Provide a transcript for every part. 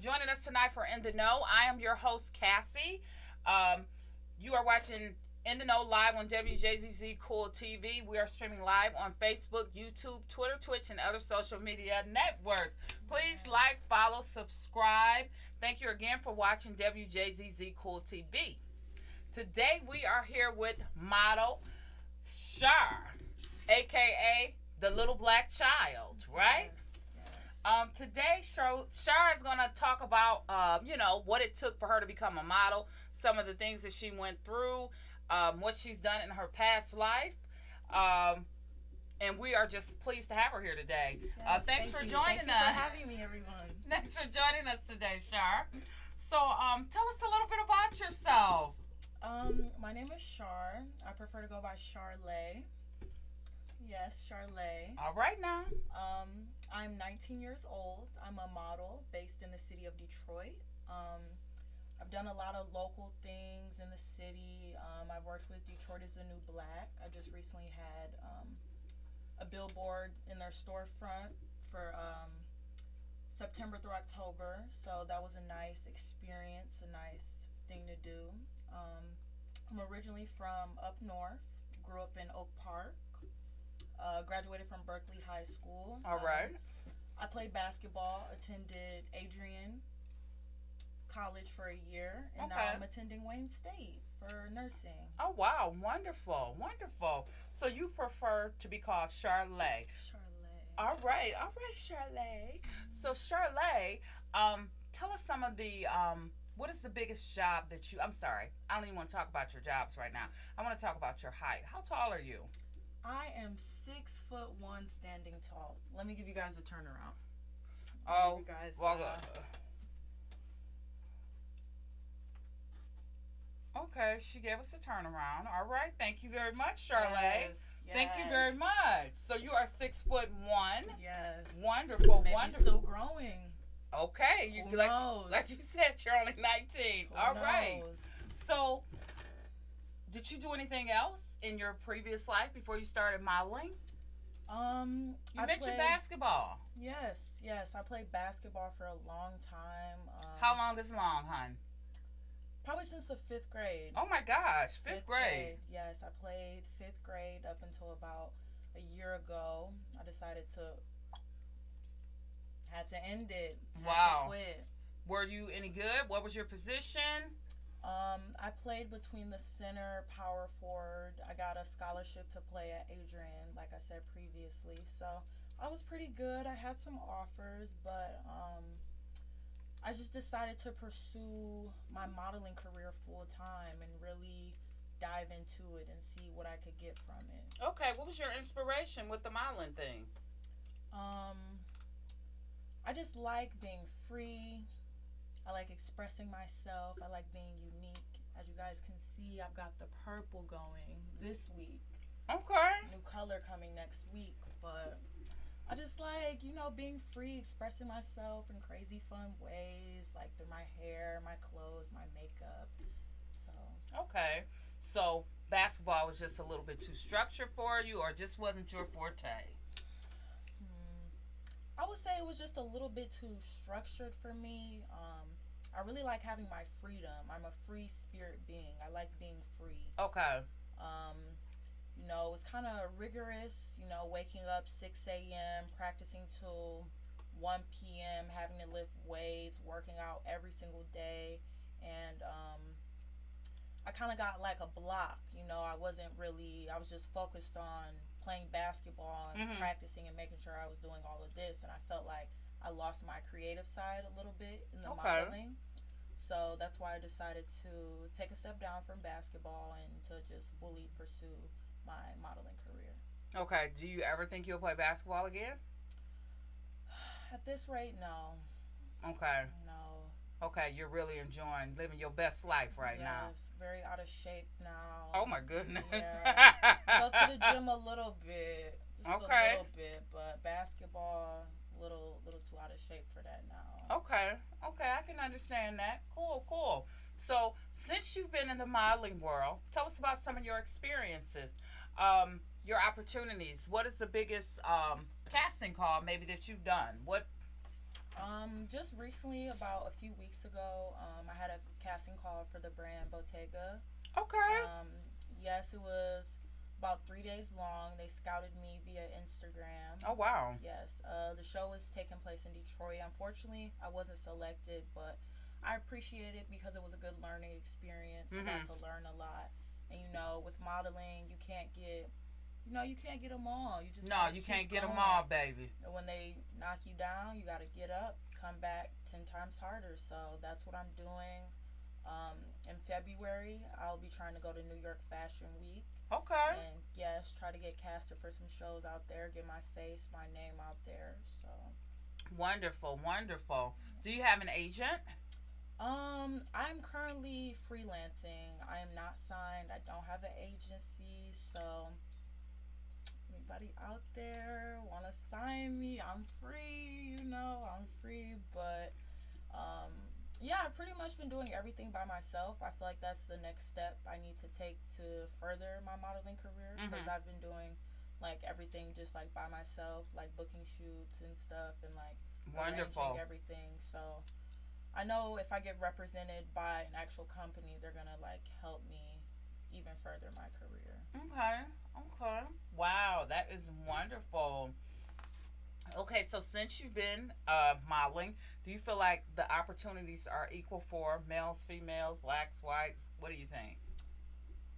joining us tonight for In the Know. I am your host, Cassie. You are watching In the Know live on WJZZ Cool TV. We are streaming live on Facebook, YouTube, Twitter, Twitch, and other social media networks. Please like, follow, subscribe. Thank you again for watching WJZZ Cool TV. Today we are here with model Shar, aka the Little Black Child, right? Today, Shar is going to talk about, what it took for her to become a model, some of the things that she went through, what she's done in her past life. And we are just pleased to have her here today. Yes, thanks for joining us. Thank you for having me, everyone. Thanks for joining us today, Shar. So, tell us a little bit about yourself. My name is Shar. I prefer to go by Charlay. Yes, Charlay. All right now. I'm 19 years old. I'm a model based in the city of Detroit. I've done a lot of local things in the city. I've worked with Detroit is the New Black. I just recently had a billboard in their storefront for September through October. So that was a nice experience, a nice thing to do. I'm originally from up north, grew up in Oak Park. Graduated from Berkeley High School. All right. I played basketball, attended Adrian College for a year, and now I'm attending Wayne State for nursing. Oh, wow. Wonderful. Wonderful. So you prefer to be called Charlay. Charlay. All right, Charlay. So Charlay, tell us some of the, what is the biggest job that you, I'm sorry, I don't even want to talk about your jobs right now. I want to talk about your height. How tall are you? I am 6'1" standing tall. Let me give you guys a turnaround. Oh, you guys, well, okay, she gave us a turnaround. All right, thank you very much, Charlay. Yes. Thank you very much. So you are 6'1". Yes. Wonderful, Maybe wonderful. Still growing. Okay, you Who knows? like you said, you're only 19. Who All knows? right. So, did you do anything else in your previous life before you started modeling? You mentioned basketball. Yes. I played basketball for a long time. How long is long, hon? Probably since the 5th grade. Oh my gosh, fifth grade. Yes, I played 5th grade up until about a year ago. I decided had to end it. Had to quit. Were you any good? What was your position? I played between the center, power forward. I got a scholarship to play at Adrian, like I said previously. So I was pretty good. I had some offers, but I just decided to pursue my modeling career full time and really dive into it and see what I could get from it. Okay, what was your inspiration with the modeling thing? I just like being free. I like expressing myself. I like being unique. As you guys can see, I've got the purple going this week. Okay. New color coming next week. But I just like, being free, expressing myself in crazy fun ways, like through my hair, my clothes, my makeup. Okay. So basketball was just a little bit too structured for you, or just wasn't your forte? I would say it was just a little bit too structured for me. I really like having my freedom. I'm a free spirit being. I like being free. Okay. It was kind of rigorous, waking up 6 a.m., practicing till 1 p.m., having to lift weights, working out every single day. And I kind of got like a block. I was just focused on playing basketball and practicing and making sure I was doing all of this, and I felt like I lost my creative side a little bit in the modeling. So that's why I decided to take a step down from basketball and to just fully pursue my modeling career. Okay, do you ever think you'll play basketball again? At this rate, no. Okay. No. Okay, you're really enjoying living your best life now. Yes, very out of shape now. Oh my goodness. Yeah. Go to the gym a little bit. Just a little bit, but basketball, little too out of shape for that now. Okay, I can understand that. Cool. So, since you've been in the modeling world, tell us about some of your experiences, your opportunities. What is the biggest casting call maybe that you've done? What Just recently, about a few weeks ago, I had a casting call for the brand Bottega. Okay. Um, yes, it was about 3 days long. They scouted me via Instagram. Oh wow. Yes, the show was taking place in Detroit. Unfortunately, I wasn't selected, but I appreciate it because it was a good learning experience. I got Mhm. to learn a lot. And with modeling, you can't get them all. You just No, gotta you keep can't get them going. all, baby. And when they knock you down, you gotta get up, come back 10 times harder. So that's what I'm doing. In February, I'll be trying to go to New York Fashion Week. Okay. And yes, try to get casted for some shows out there, get my face, my name out there. So, Wonderful, wonderful. Do you have an agent? I'm currently freelancing. I am not signed. I don't have an agency. So, anybody out there want to sign me? I'm free. I'm free. But yeah, I've pretty much been doing everything by myself. I feel like that's the next step I need to take to further my modeling career because Mhm. I've been doing like everything just like by myself, like booking shoots and stuff and like arranging Wonderful. everything. So I know if I get represented by an actual company, they're gonna like help me even further my career. Okay. Okay. Wow, that is wonderful. Okay, so since you've been modeling, do you feel like the opportunities are equal for males, females, blacks, white? What do you think?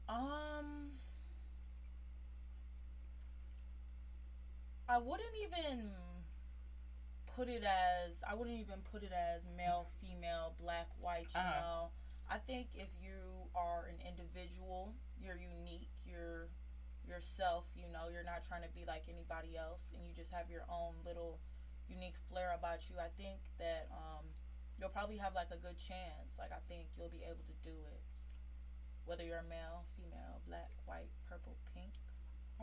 Um, I wouldn't even I wouldn't even put it as male, female, black, white, Uh huh. I think if you are an individual, you're unique, you're yourself, you're not trying to be like anybody else and you just have your own little unique flair about you. I think that you'll probably have like a good chance. Like I think you'll be able to do it. Whether you're a male, female, black, white, purple, pink.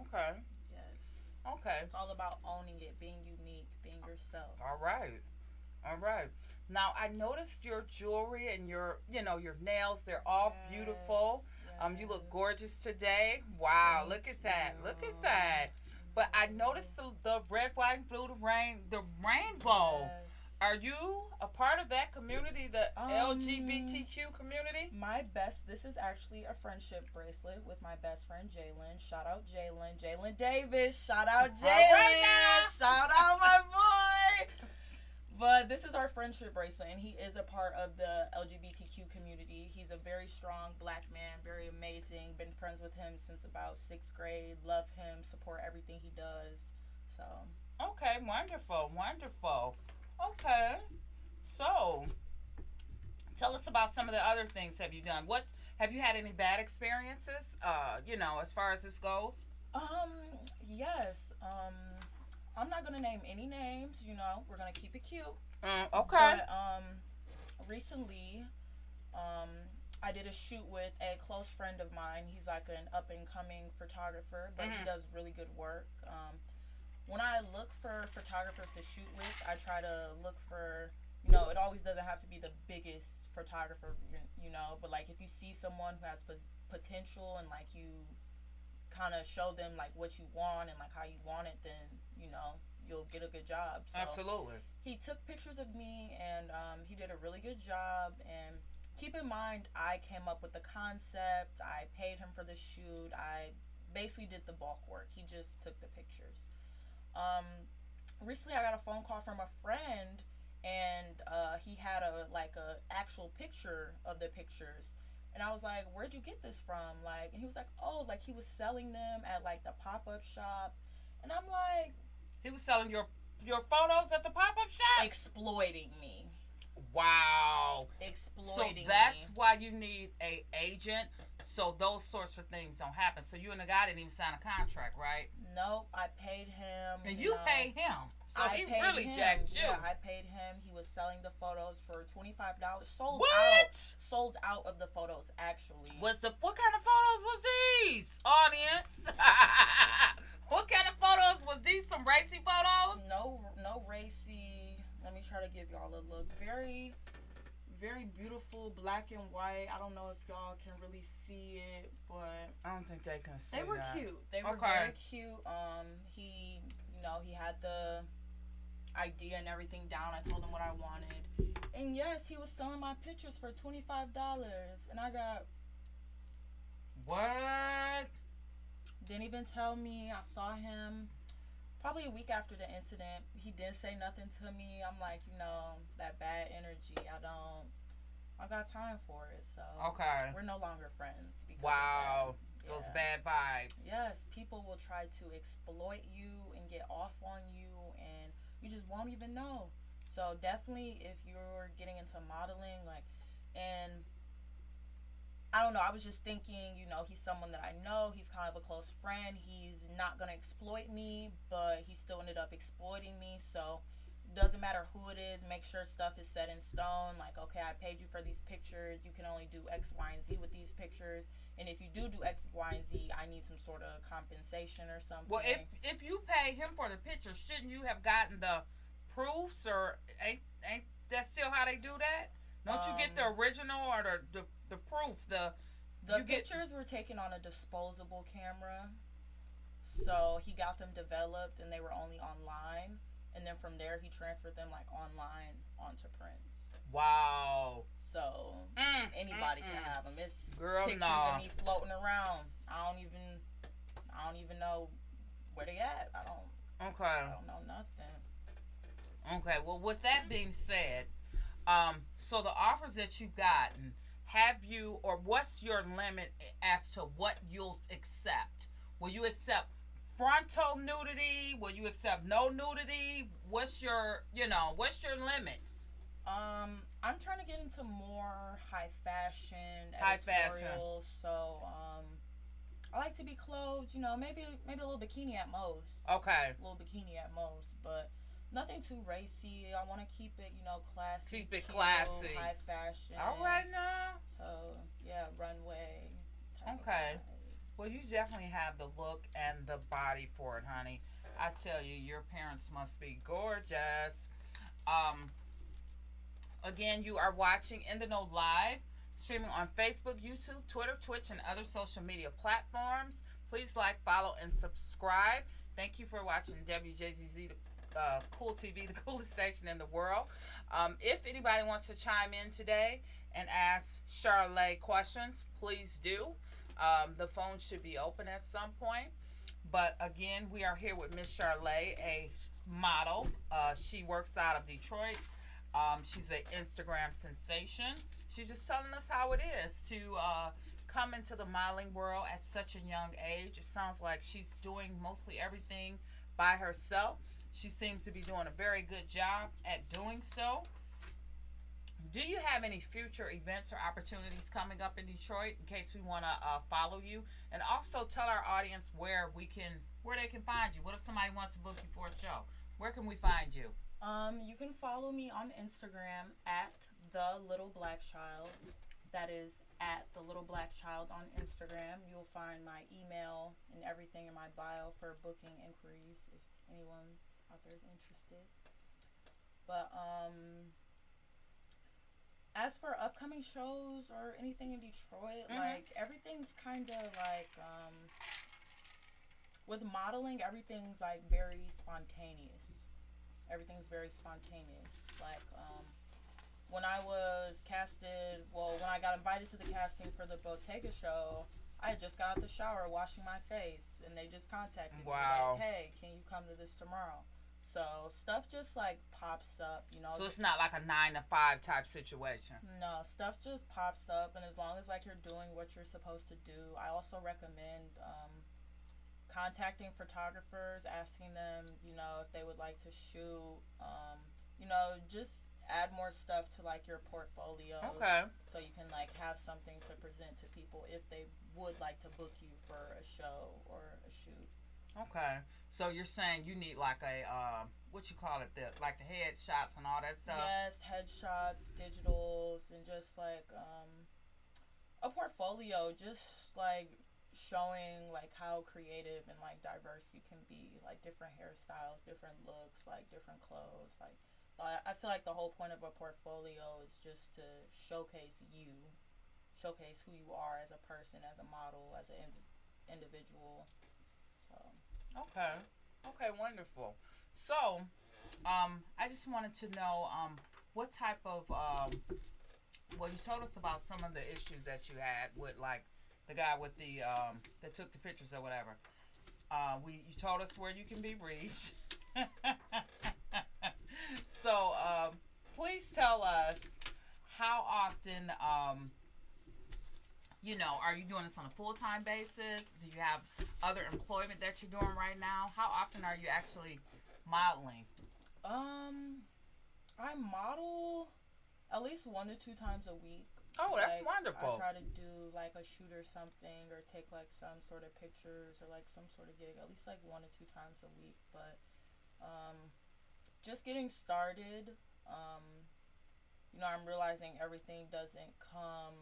Okay. Yes. Okay. It's all about owning it, being unique, being yourself. All right. All right. Now I noticed your jewelry and your nails. They're all beautiful. Yes, You look yes. gorgeous today. Wow. Thank Look at that. Look at you. that. But I noticed the red, white, and blue, the rainbow. Yes. Are you a part of that community, the Um, LGBTQ community? this is actually a friendship bracelet with my best friend Jalen. Shout out Jalen. Jalen Davis. Shout out All right Jalen. Shout out my boy. But this is our friendship bracelet, and he is a part of the LGBTQ community. He's a very strong black man, very amazing. Been friends with him since about sixth grade. Love him, support everything he does. So, now. Okay. Wonderful. Wonderful. Okay. So, tell us about some of the other things have you done. Have you had any bad experiences? As far as this goes. um, yes. I'm not gonna name any names. We're gonna keep it cute. Okay. But recently, um, I did a shoot with a close friend of mine. He's like an up and coming photographer, but he Mhm. does really good work. When I look for photographers to shoot with, I try to look for, it always doesn't have to be the biggest photographer, but like if you see someone who has potential and like you kind of show them like what you want and like how you want it, then, you'll get a good job. So Absolutely. he took pictures of me and he did a really good job. And keep in mind, I came up with the concept, I paid him for the shoot, I basically did the bulk work. He just took the pictures. um, Recently I got a phone call from a friend and he had a actual picture of the pictures. And I was like, "Where'd you get this from?" Like, and he was like, "Oh, like he was selling them at like the pop up shop." And I'm like, He was selling your photos at the pop up shop. exploiting me, Wow. So exploiting that's me. why you need a agent, so those sorts of things don't happen. So you and the guy didn't even sign a contract, right? Nope, I paid him. And you pay him, so I he paid really him. jacked you. Yeah, I paid him. He was selling the photos for $25. Sold out. What? Sold out of the photos actually. What kind of photos was these, audience? What kind of photos was these? Some racy photos? No racy. Let me try to give y'all a look. Very, very beautiful, black and white. I don't know if y'all can really see it, but I don't think they can see they were that. cute. They were Okay. very cute. He had the idea and everything down. I told him what I wanted. And yes, he was selling my pictures for $25. And I got. What? Didn't even tell me. I saw him probably a week after the incident. He didn't say nothing to me. I'm like, that bad energy. I got time for it. So Okay. we're no longer friends because Wow. of that. Those Yeah. bad vibes. Yes, people will try to exploit you and get off on you, and you just won't even know. So definitely, if you're getting into modeling, and I don't know, I was just thinking, he's someone that I know. He's kind of a close friend. He's not gonna exploit me, but he still ended up exploiting me. So doesn't matter who it is. Make sure stuff is set in stone. Like, okay, I paid you for these pictures. You can only do X, Y, and Z with these pictures. And if you do X, Y, and Z, I need some sort of compensation or something. Well, if you pay him for the picture, shouldn't you have gotten the proofs? Or ain't that still how they do that? Don't you get the original or the proof? The pictures were taken on a disposable camera, so he got them developed, and they were only online. And then from there, he transferred them online onto prints. Wow. So anybody can have them. It's Girl, pictures of me floating around. I don't even know where they at. I don't know nothing. Okay. Well, with that being said, so the offers that you've gotten, have you, or what's your limit as to what you'll accept? Will you accept frontal nudity? Will you accept no nudity? What's your limits? I'm trying to get into more high fashion editorial. So I like to be clothed, maybe a little bikini at most. Okay. A little bikini at most, but nothing too racy. I want to keep it, classy. Keep it cute, classy. High fashion. All right now. So yeah, runway. Okay. Well, you definitely have the look and the body for it, honey. I tell you, your parents must be gorgeous. Again, you are watching In the Know Live, streaming on Facebook, YouTube, Twitter, Twitch, and other social media platforms. Please like, follow, and subscribe. Thank you for watching WJZZ, Cool TV, the coolest station in the world. If anybody wants to chime in today and ask Charlotte questions, please do. The phone should be open at some point. But again, we are here with Miss Charlotte, a model. She works out of Detroit. She's an Instagram sensation. She's just telling us how it is to come into the modeling world at such a young age. It sounds like she's doing mostly everything by herself. She seems to be doing a very good job at doing so. Do you have any future events or opportunities coming up in Detroit in case we want to follow you? And also tell our audience where they can find you. What if somebody wants to book you for a show? Where can we find you? You can follow me on Instagram at The Little Black Child. That is at The Little Black Child on Instagram. You'll find my email and everything in my bio for booking inquiries if anyone out there is interested. But as for upcoming shows or anything in Detroit, everything's kind of with modeling, everything's very spontaneous. Everything's very spontaneous. When I was casted, when I got invited to the casting for the Bottega show, I had just got out the shower washing my face, and they just contacted me like, hey, can you come to this tomorrow? So stuff just pops up, So it's not like a 9 to 5 type situation. No, stuff just pops up, and as long as you're doing what you're supposed to do, I also recommend contacting photographers, asking them, if they would like to shoot, just add more stuff to your portfolio. Okay. So you can have something to present to people if they would like to book you for a show or a shoot. Okay. So you're saying you need a what you call it, the headshots and all that stuff? Yes, headshots, digitals, and just a portfolio, just showing how creative and diverse you can be, different hairstyles, different looks, different clothes. I feel the whole point of a portfolio is just to showcase who you are as a person, as a model, as an individual. So okay, wonderful. So I just wanted to know what type of well, you told us about some of the issues that you had with like the guy with the that took the pictures or whatever. You told us where you can be reached. So please tell us how often are you doing this on a full-time basis? Do you have other employment that you're doing right now? How often are you actually modeling? I model at least 1 to 2 times a week. Oh, that's Like, wonderful. I try to do like a shoot or something, or take like some sort of pictures or like some sort of gig at least like 1 to 2 times a week. But just getting started. I'm realizing everything doesn't come,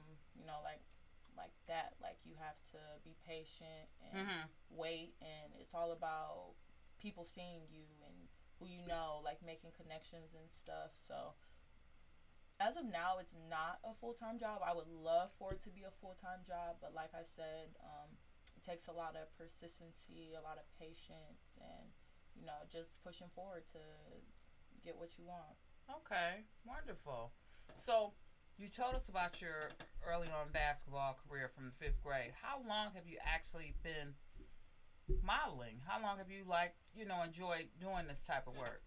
like that. Like you have to be patient and wait, and it's all about people seeing you and who you know, like making connections and stuff. So as of now, it's not a full time job. I would love for it to be a full time job, but like I said, it takes a lot of persistency, a lot of patience, and just pushing forward to get what you want. Okay, wonderful. So, you told us about your early on basketball career from the fifth grade. How long have you actually been modeling? How long have you enjoyed doing this type of work?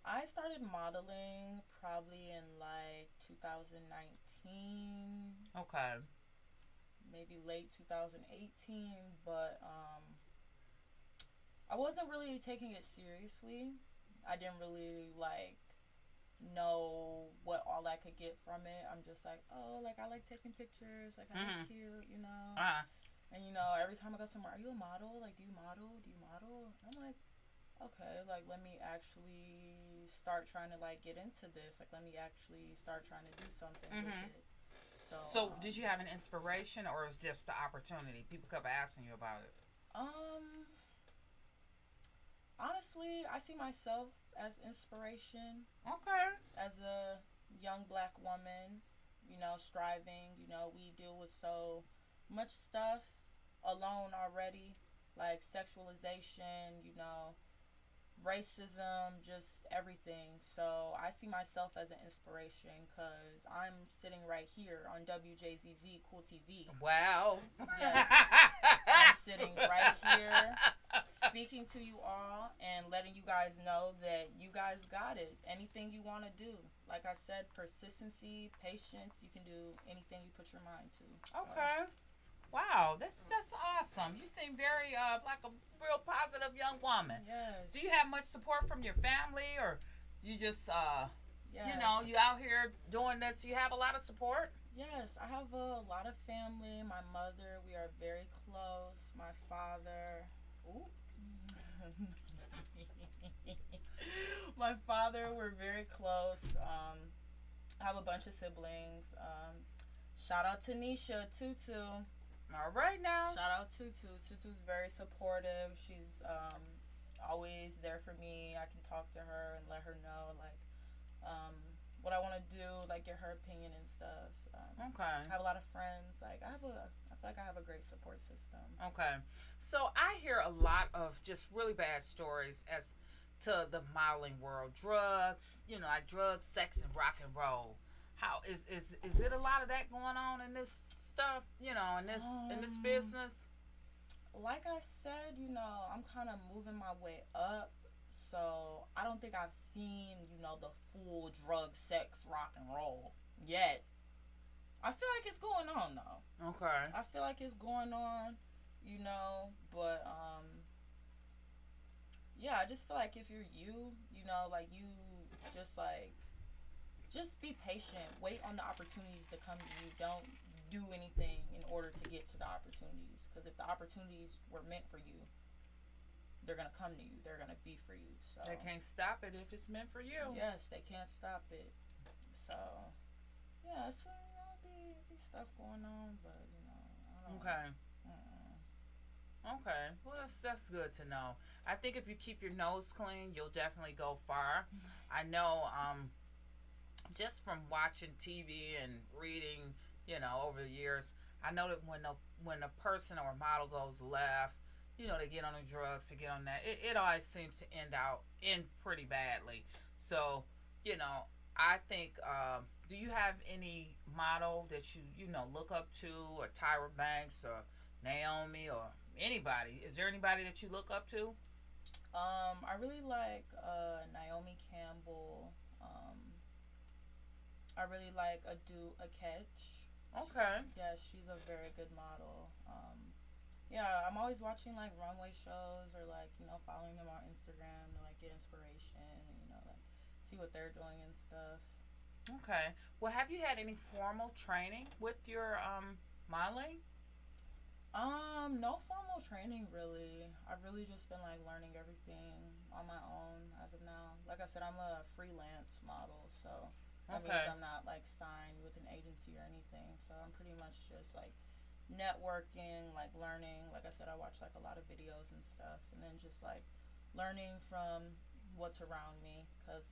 I started modeling probably in like 2019. Okay. Maybe late 2018, but I wasn't really taking it seriously. I didn't really know what all I could get from it. I'm just like, oh, like I like taking pictures, like I look cute. Uh-huh. And every time I go somewhere, are you a model? Like, do you model? Do you model? I'm like, okay, like let me actually start trying to like get into this. Like, let me actually start trying to do something with it. So, did you have an inspiration, or was it just the opportunity? People kept asking you about it. Honestly, I see myself as inspiration. Okay. As a young black woman, striving. We deal with so much stuff alone already, like sexualization, racism, just everything. So I see myself as an inspiration because I'm sitting right here on WJZZ Cool TV. Wow. Yes. I'm sitting right here speaking to you all and letting you guys know that you guys got it. Anything you want to do. Like I said, persistency, patience, you can do anything you put your mind to. So. Okay. Wow, that's awesome. You seem very like a real positive young woman. Yes. Do you have much support from your family, or you just yes. you out here doing this? You have a lot of support? Yes, I have a lot of family. My mother, we are very close. My father, my father, we're very close. I have a bunch of siblings. Shout out to Nisha, Tutu. All right now. Shout out Tutu. Tutu's very supportive. She's always there for me. I can talk to her and let her know what I want to do, like get her opinion and stuff. Okay. I have a lot of friends. I feel like I have a great support system. Okay. So I hear a lot of just really bad stories as to the modeling world. Drugs, like drugs, sex, and rock and roll. How is it a lot of that going on in this stuff, in this business? Like I said, I'm kind of moving my way up, so I don't think I've seen, the full drug, sex, rock and roll yet. I feel like it's going on though. Okay. I feel like it's going on, but yeah, I just feel like if you're you just be patient. Wait on the opportunities to come to you. Don't do anything in order to get to the opportunities. Because if the opportunities were meant for you, they're going to come to you. They're going to be for you. So they can't stop it if it's meant for you. Yes, they can't stop it. So, yeah, so, be stuff going on, but, I don't Okay. Okay. Well, that's good to know. I think if you keep your nose clean, you'll definitely go far. I know, just from watching TV and reading, over the years, I know that when a person or a model goes left, they get on the drugs, to get on that. It always seems to end pretty badly. So, I think, do you have any model that look up to, or Tyra Banks, or Naomi, or anybody? Is there anybody that you look up to? I really like Naomi Campbell. I really like a Catch. Okay. Yeah, she's a very good model. Yeah, I'm always watching like runway shows, or like following them on Instagram to like get inspiration and like see what they're doing and stuff. Okay. Well, have you had any formal training with your modeling? No formal training really. I've really just been like learning everything on my own as of now. Like I said, I'm a freelance model, so that means I'm not like signed with an agency or anything. So I'm pretty much just like networking, like learning. Like I said, I watch like a lot of videos and stuff, and then just like learning from what's around me. Cause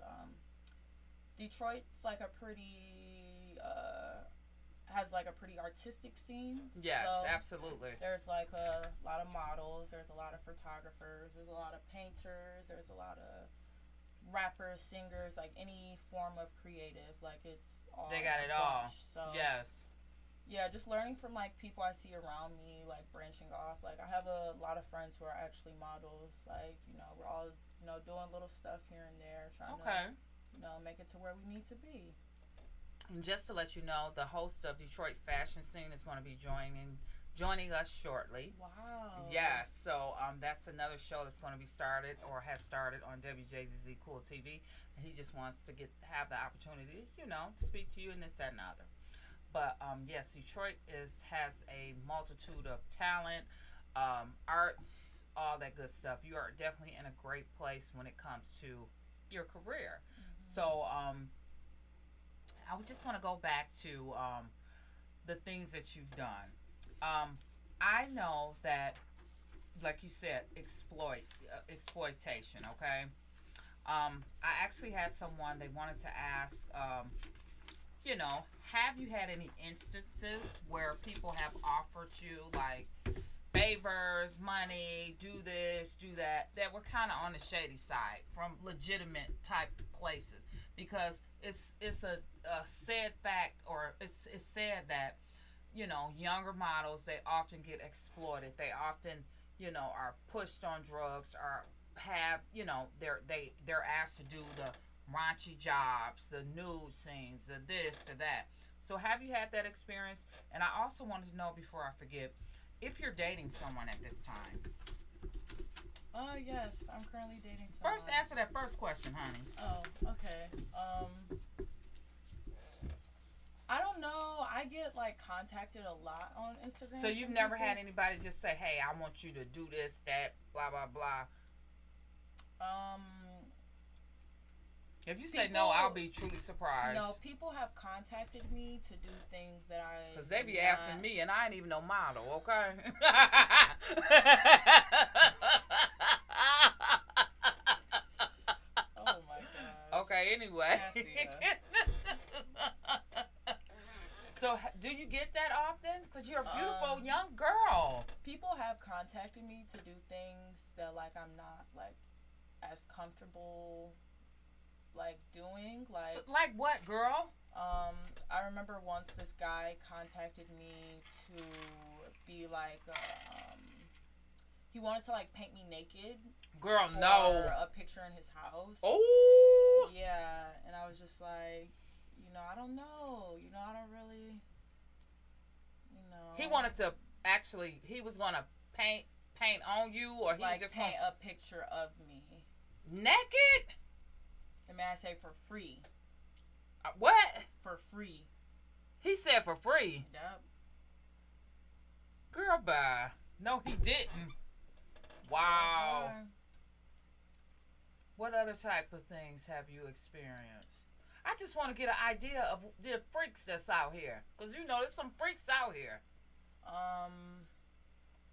Detroit's like a pretty has like a pretty artistic scene. Yes, so absolutely. There's like a lot of models. There's a lot of photographers. There's a lot of painters. There's a lot of rappers, singers, like any form of creative. Like it's all. They got it all. So yes. Yeah, just learning from like people I see around me, like branching off. Like I have a lot of friends who are actually models. Like we're all doing little stuff here and there, trying to make it to where we need to be. And just to let you know, the host of Detroit Fashion Scene is going to be joining us shortly. Wow. Yes, so that's another show that's going to be started, or has started, on WJZZ Cool TV, and he just wants to have the opportunity, to speak to you and this, that, and the other. But yes, Detroit has a multitude of talent, arts, all that good stuff. You are definitely in a great place when it comes to your career. Mm-hmm. So I would just want to go back to the things that you've done. I know that, like you said, exploitation. Okay. I actually had someone, they wanted to ask, have you had any instances where people have offered you like favors, money, do this, do that were kind of on the shady side from legitimate type places? Because it's a said fact, or it's said that younger models, they often get exploited. They often are pushed on drugs, or have they're asked to do the raunchy jobs, the nude scenes, the this, the that. So have you had that experience? And I also wanted to know, before I forget, if you're dating someone at this time. Yes, I'm currently dating someone. First, answer that first question, honey. Oh, okay. I don't know. I get like contacted a lot on Instagram. So you've never had anybody just say, "Hey, I want you to do this, that, blah, blah, blah." If you say no, I'll be truly surprised. No, people have contacted me to do things that I. Because they be asking me, and I ain't even no model, okay? Oh my god. Okay, anyway. Cassia. So, do you get that often? Because you're a beautiful young girl. People have contacted me to do things that, like, I'm not, like, as comfortable, like, doing. Like, so, like what, girl? I remember once this guy contacted me to be, like, he wanted to, like, paint me naked. Girl, for no. a picture in his house. Oh. Yeah, and I was just like, I don't know. I don't really, He wanted to he was going to paint on you, or he like just paint a picture of me. Naked? And may I say for free? What? For free. He said for free. Yep. Girl, bye. No, he didn't. Wow. What other type of things have you experienced? I just want to get an idea of the freaks that's out here. Because, there's some freaks out here.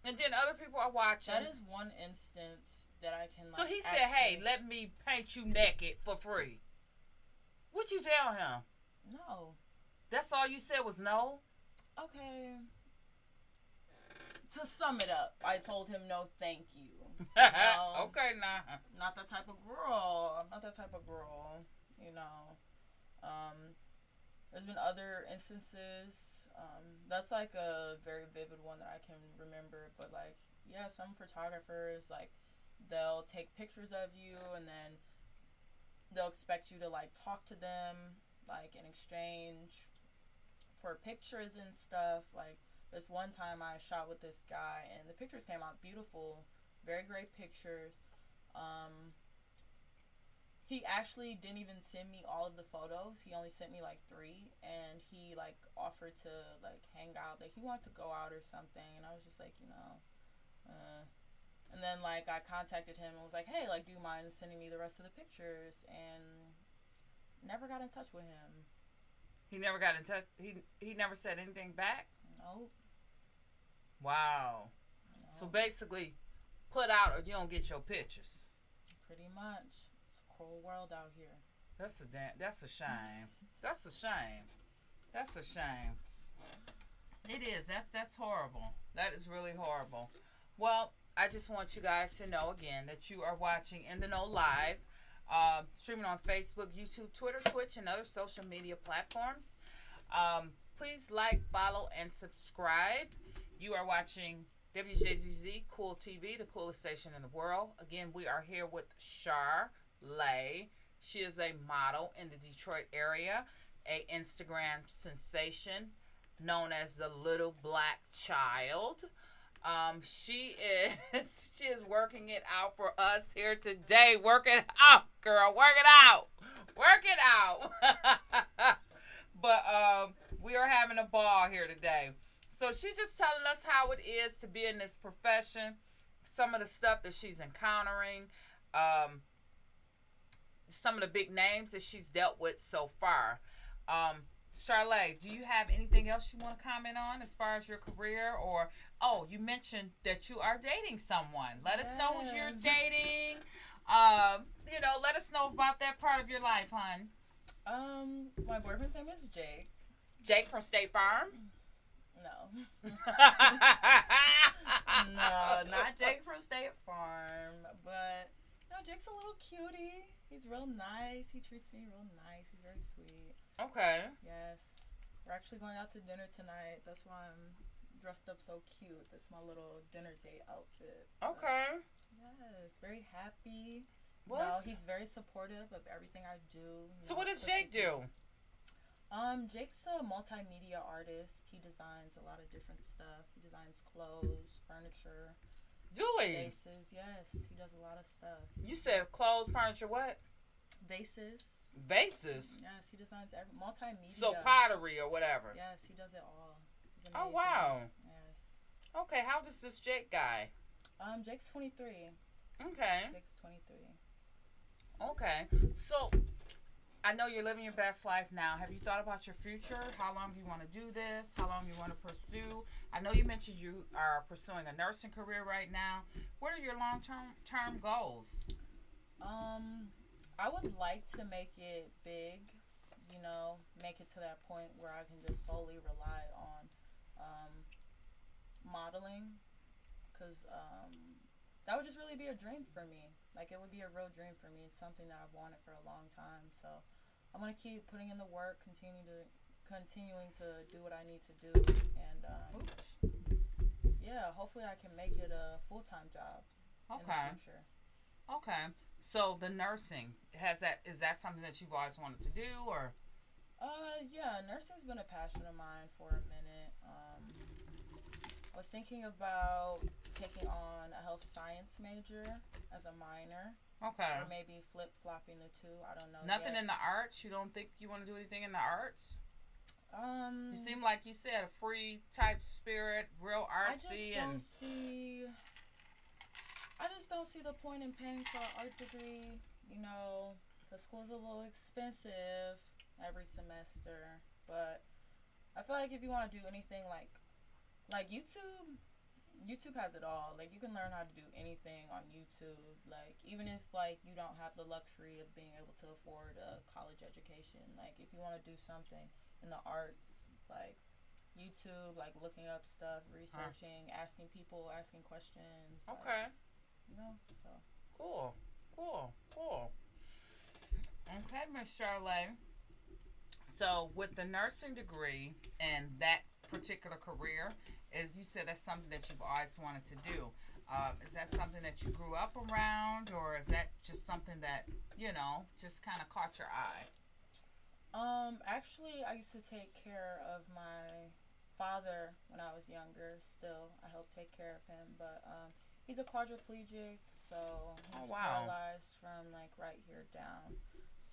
And then other people are watching. That is one instance that I can, like, so he said, hey, let me paint you naked for free. What'd you tell him? No. That's all you said was no? Okay. to sum it up, I told him no, thank you. Okay, nah. Not that type of girl. I'm not that type of girl. You know. There's been other instances. That's like a very vivid one that I can remember. But like, yeah, some photographers like they'll take pictures of you and then they'll expect you to like talk to them like in exchange for pictures and stuff. Like this one time I shot with this guy and the pictures came out beautiful, very great pictures. He actually didn't even send me all of the photos. He only sent me like 3, and he like offered to like hang out. Like he wanted to go out or something, and I was just like, And then like I contacted him and was like, hey, like, do you mind sending me the rest of the pictures? And never got in touch with him. He never got in touch. He never said anything back. Nope. Wow. Nope. So basically, put out or you don't get your pictures. Pretty much. Cruel world out here. That's a shame. That's a shame. That's a shame. It is. That's horrible. That is really horrible. Well, I just want you guys to know again that you are watching In the Know Live, streaming on Facebook, YouTube, Twitter, Twitch, and other social media platforms. Please like, follow, and subscribe. You are watching WJZZ Cool TV, the coolest station in the world. Again, we are here with Charlay. She is a model in the Detroit area, a Instagram sensation known as the Little Black Child. She is working it out for us here today. Work it out, girl. Work it out. Work it out. But we are having a ball here today. So she's just telling us how it is to be in this profession, some of the stuff that she's encountering, some of the big names that she's dealt with so far. Charlay, do you have anything else you want to comment on as far as your career? Or, you mentioned that you are dating someone. Let us know who you're dating. Let us know about that part of your life, hon. My boyfriend's name is Jake. Jake from State Farm? No. No, not Jake from State Farm. But, Jake's a little cutie. He's real nice. He treats me real nice. He's very sweet. Okay. Yes. We're actually going out to dinner tonight. That's why I'm dressed up so cute. This is my little dinner date outfit. Okay. Yes. Very happy. He's very supportive of everything I do. So what does Jake do? Jake's a multimedia artist. He designs a lot of different stuff. He designs clothes, furniture. Do he? Vases, yes. He does a lot of stuff. You said clothes, furniture, what? Vases. Vases? Yes, he designs multimedia. So pottery or whatever? Yes, he does it all. Oh, wow. Yes. Okay, how does this Jake guy? Jake's 23. Okay. Jake's 23. Okay. So, I know you're living your best life now. Have you thought about your future? How long do you want to do this? How long you want to pursue? I know you mentioned you are pursuing a nursing career right now. What are your long-term goals? I would like to make it big, make it to that point where I can just solely rely on modeling, because that would just really be a dream for me. Like, it would be a real dream for me. It's something that I've wanted for a long time. So I'm going to keep putting in the work, continuing to do what I need to do. And, hopefully I can make it a full-time job in the future. Okay. So the nursing, is that something that you've always wanted to do, or? Nursing's been a passion of mine for a minute. I was thinking about taking on a health science major as a minor. Okay. Or maybe flip-flopping the two. I don't know. Nothing yet. in the arts? You don't think you want to do anything in the arts? You seem like you said a free type spirit, real artsy. I just don't see the point in paying for an art degree. The school's a little expensive every semester. But I feel like if you want to do anything like YouTube has it all. Like, you can learn how to do anything on YouTube. Like, even if, like, you don't have the luxury of being able to afford a college education. Like, if you want to do something in the arts, like, YouTube, like looking up stuff, researching, asking people, asking questions. Okay. Like, so. Cool. Cool. Cool. Okay, Miss Charlotte. So, with the nursing degree and that particular career, as you said, that's something that you've always wanted to do. Is that something that you grew up around, or is that just something that just kind of caught your eye? Actually, I used to take care of my father when I was younger. Still, I help take care of him, but he's a quadriplegic, so Oh he's wow. paralyzed from like right here down.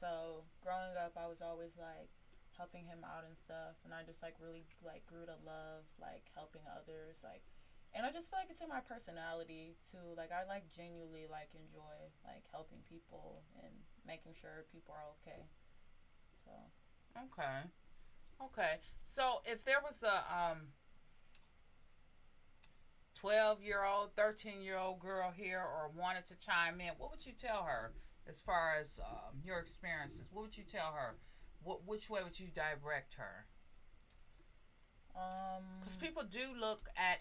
So growing up, I was always like helping him out and stuff, and I just like really like grew to love like helping others, like, and I just feel like it's in my personality too. Like I like genuinely like enjoy like helping people and making sure people are okay. So Okay. Okay. So, if there was a 12-year-old, 13-year-old girl here or wanted to chime in, what would you tell her as far as your experiences? What would you tell her? Which way would you direct her? Because people do look at,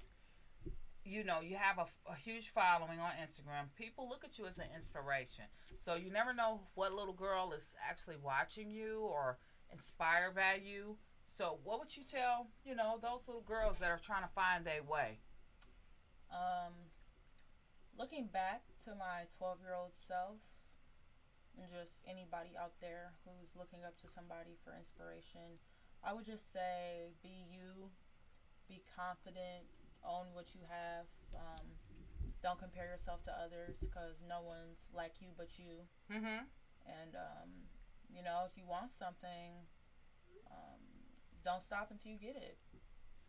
you have a huge following on Instagram. People look at you as an inspiration. So you never know what little girl is actually watching you or inspired by you. So what would you tell, those little girls that are trying to find their way? um looking back to my 12-year-old self, and just anybody out there who's looking up to somebody for inspiration, I would just say be you, be confident, own what you have. Don't compare yourself to others because no one's like you but you. Mm-hmm. And, if you want something, um, don't stop until you get it.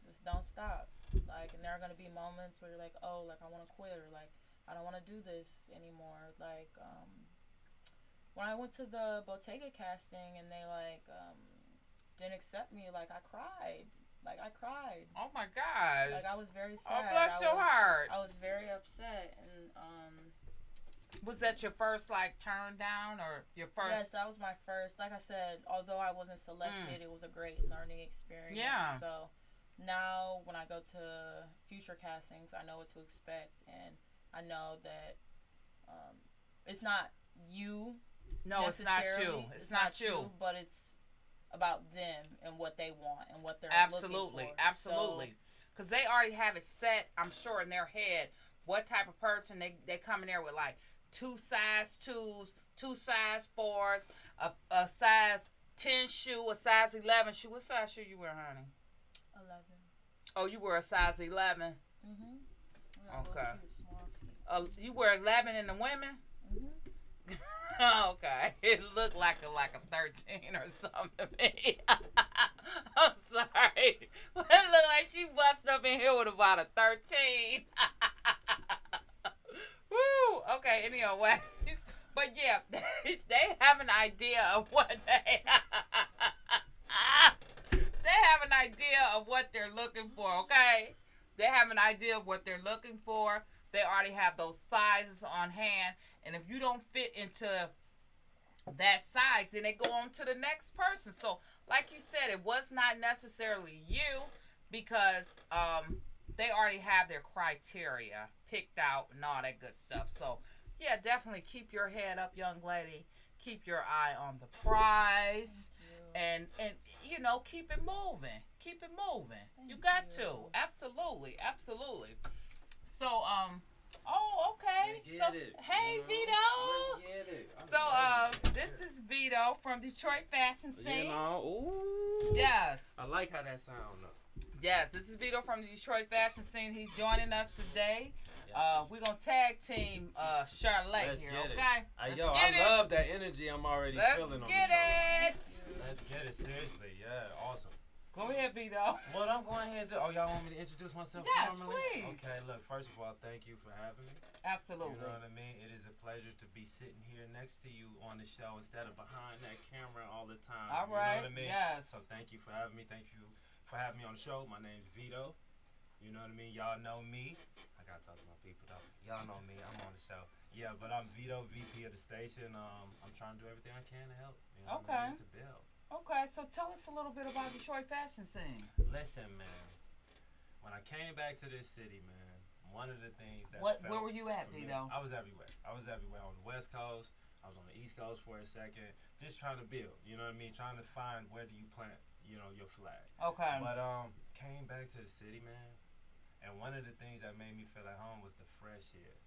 Just don't stop. Like, and there are going to be moments where you're like, oh, like, I want to quit, or like, I don't want to do this anymore. Like, when I went to the Bottega casting and they like didn't accept me, like I cried. Like I cried. Oh my gosh. Like I was very Oh, sad. bless your heart. I was very upset, and Was that your first like turn down or your first? yes, that was my first. Like I said, although I wasn't selected, it was a great learning experience. Yeah. So now when I go to future castings, I know what to expect, and I know that it's not you. No, it's not you. Necessarily. It's not you. But it's about them and what they want and what they're Absolutely, looking for. absolutely. Because they already have it set, I'm sure, in their head what type of person they come in there with, like 2 size 2s, 2 size 4s, a size 10 shoe, a size 11 shoe. What size shoe you wear, honey? 11. Oh, you wear a size 11? Mm-hmm. Okay. You wear 11 in the women? Mm-hmm. Okay. It looked like a 13 or something to me. I'm sorry. But it looked like she bust up in here with about a 13. Woo! Okay, anyway. But yeah, they have an idea of what they have an idea of what they're looking for, okay? They have an idea of what they're looking for. They already have those sizes on hand. And if you don't fit into that size, then they go on to the next person. So, like you said, it was not necessarily you because they already have their criteria picked out and all that good stuff. So, yeah, definitely keep your head up, young lady. Keep your eye on the prize. And keep it moving. Keep it moving. You got to. Absolutely. Absolutely. So, oh, okay. Let's So, get it. hey, Vito. Let's get it. This is Vito from Detroit Fashion Scene. Ooh. Yes. I like how that sound. Yes, this is Vito from the Detroit Fashion Scene. He's joining us today. Yes. We're going to tag team Charlotte Let's here, get okay? it. I love that energy I'm already feeling on Let's get it. Let's get it. Seriously. Yeah, awesome. Go ahead, Vito. What I'm going ahead to... Oh, y'all want me to introduce myself Yes, formally? please. Okay, look, first of all, thank you for having me. Absolutely. You know what I mean? It is a pleasure to be sitting here next to you on the show instead of behind that camera all the time. All right. You know what I mean? Yes. So thank you for having me. Thank you for having me on the show. My name's Vito. You know what I mean? Y'all know me. I gotta talk to my people though. Y'all know me. I'm on the show. Yeah, but I'm Vito, VP of the station. I'm trying to do everything I can to help. You know what I mean? To build. Okay, so So tell us a little bit about Detroit fashion scene. Listen, man. When I came back to this city, man, one of the things that Where were you at, Vito? I was everywhere. I was everywhere on the West Coast. I was on the East Coast for a second, just trying to build. You know what I mean? Trying to find where do you plant, your flag. Okay. But came back to the city, man, and one of the things that made me feel at home was the fresh air.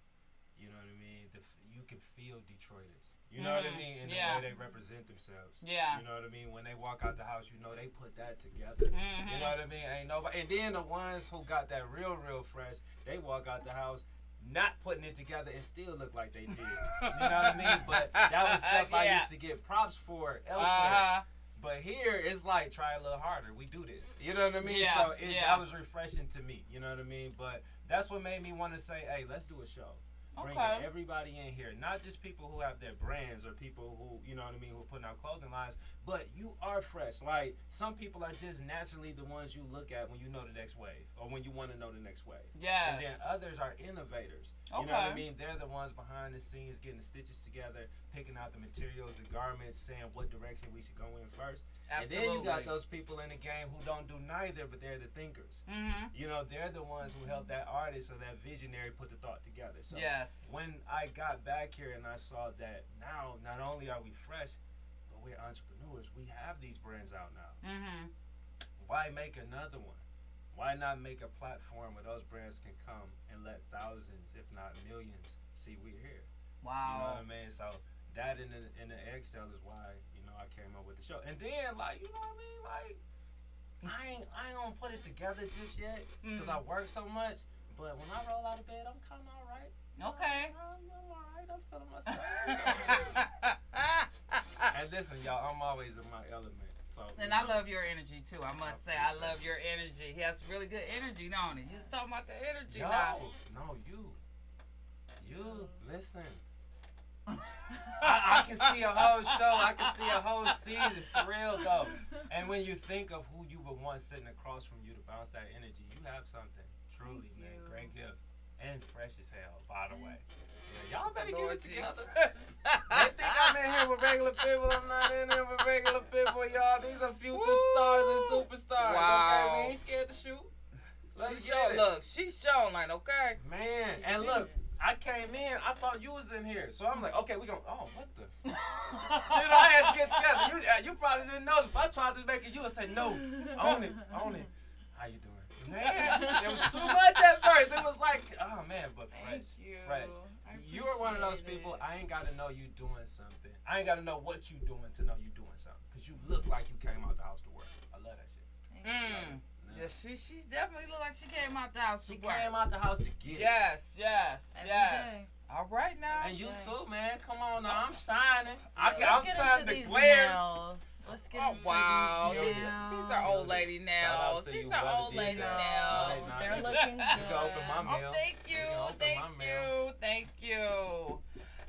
You know what I mean? You can feel Detroiters. You know what I mean? In the way they represent themselves. Yeah. You know what I mean? When they walk out the house, they put that together. You know what I mean? Ain't nobody. And then the ones who got that real fresh, they walk out the house not putting it together and still look like they did. You know what I mean? But that was stuff I used to get props for elsewhere. But here, it's like, try a little harder. We do this. You know what I mean? Yeah, So that was refreshing to me. You know what I mean? But that's what made me want to say, hey, let's do a show. Bring everybody in here, not just people who have their brands or people who, you know what I mean, who are putting out clothing lines, but you are fresh. Like, some people are just naturally the ones you look at when you know the next wave or when you want to know the next wave. Yes. And then others are innovators. You know what I mean? They're the ones behind the scenes getting the stitches together, picking out the materials, the garments, saying what direction we should go in first. Absolutely. And then you got those people in the game who don't do neither, but they're the thinkers. You know, they're the ones who help that artist or that visionary put the thought together. So when I got back here and I saw that now, not only are we fresh, but we're entrepreneurs. We have these brands out now. Why make another one? Why not make a platform where those brands can come and let thousands, if not millions, see we're here? Wow. You know what I mean? So that in the eggshell is why, I came up with the show. And then, like, you know what I mean? Like, I ain't gonna put it together just yet because I work so much. But when I roll out of bed, I'm kind of all right. Okay. I'm all right. I'm feeling myself. And listen, y'all, I'm always in my element. So, and I love your energy too. I must say, I love your energy. He has really good energy, don't he? He's talking about the energy now. No, you listen. I can see a whole show. I can see a whole season for real though. And when you think of who you would want sitting across from you to bounce that energy, you have something truly, man. Great gift and fresh as hell, by the way. Y'all better get it together. They think I'm in here with regular people. I'm not in here with regular people, y'all. These are future stars and superstars. Wow. Okay, we ain't scared to shoot. Let's get it. Look, she's showing like, okay. Man, and look, I came in, I thought you was in here. So I'm like, okay, we gonna, what the? I had to get together. You probably didn't notice, but I tried to make it, you would say, no, own it. How you doing? Man, it was too much at first. It was like, oh man, but fresh. Fresh. You are one of those people, I ain't got to know you doing something. I ain't got to know what you doing to know you doing something. Because you look like you came out the house to work. I love that shit. Yeah, she definitely looked like she came out the house to work. She came out the house to get it. Yes. Day. All right now. And you too, man. Come on now. I'm shining. I'm get trying into to these glare. nails. Let's get into wow. these These nails. are old lady nails. These are old lady nails. They're looking good. You can open my mail. Oh, thank you.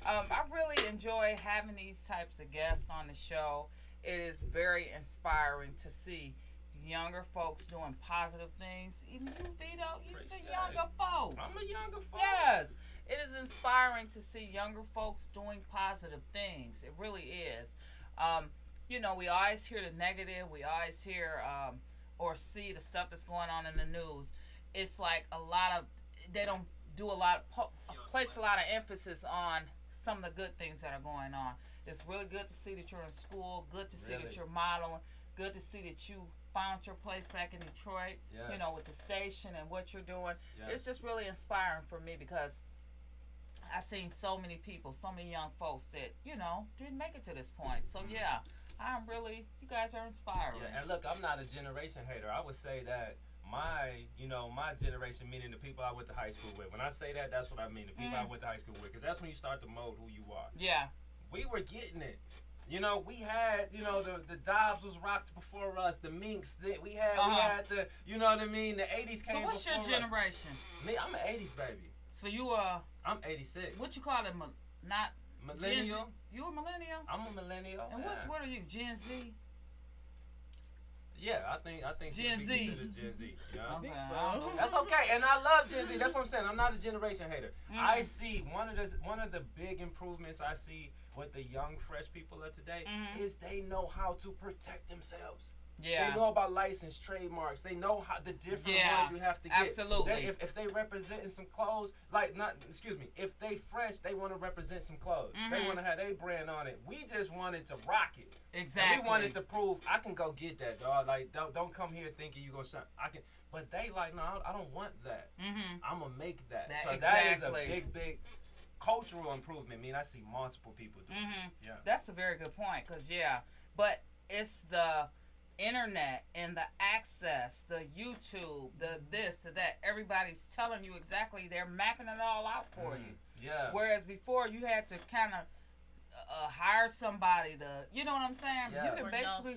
I really enjoy having these types of guests on the show. It is very inspiring to see younger folks doing positive things. Even you, Vito, you're a younger folk. I'm a younger folk. Yes. It is inspiring to see younger folks doing positive things. It really is. We always hear the negative. We always hear or see the stuff that's going on in the news. It's like they don't do place a lot of emphasis on some of the good things that are going on. It's really good to see that you're in school, good to see that you're modeling, good to see that you found your place back in Detroit, with the station and what you're doing. Yes. It's just really inspiring for me because I've seen so many people, so many young folks that, didn't make it to this point. So, you guys are inspiring. Yeah, and look, I'm not a generation hater. I would say that my generation, meaning the people I went to high school with. When I say that, that's what I mean, the people I went to high school with, because that's when you start to mold who you are. Yeah. We were getting it. We had, the Dobbs was rocked before us, the Minks, we had the, you know what I mean, the 80s came before us. So what's your generation? Me, I'm an 80s baby. So you are... I'm 86. What you call it, not... Millennial. You a millennial? I'm a millennial. And what are you, Gen Z? Yeah, I think Gen Z. Gen Z. You know? Okay. I think so. That's okay, and I love Gen Z. That's what I'm saying. I'm not a generation hater. I see one of the big improvements I see with the young, fresh people of today is they know how to protect themselves. Yeah. They know about license, trademarks. They know how the different ones you have to get. Absolutely. If they representing some clothes, if they fresh, they want to represent some clothes. They want to have their brand on it. We just wanted to rock it. Exactly. And we wanted to prove I can go get that, dog. Like don't come here thinking you gonna shine. I can. But they like, no, I don't want that. I'm gonna make that. So that is a big cultural improvement. I mean, I see multiple people do that. Yeah. That's a very good point. But it's the internet and the access, the YouTube, the this, the that. Everybody's telling you exactly. They're mapping it all out for you. Yeah. Whereas before you had to kind of hire somebody to, you know what I'm saying? Yeah. You can basically,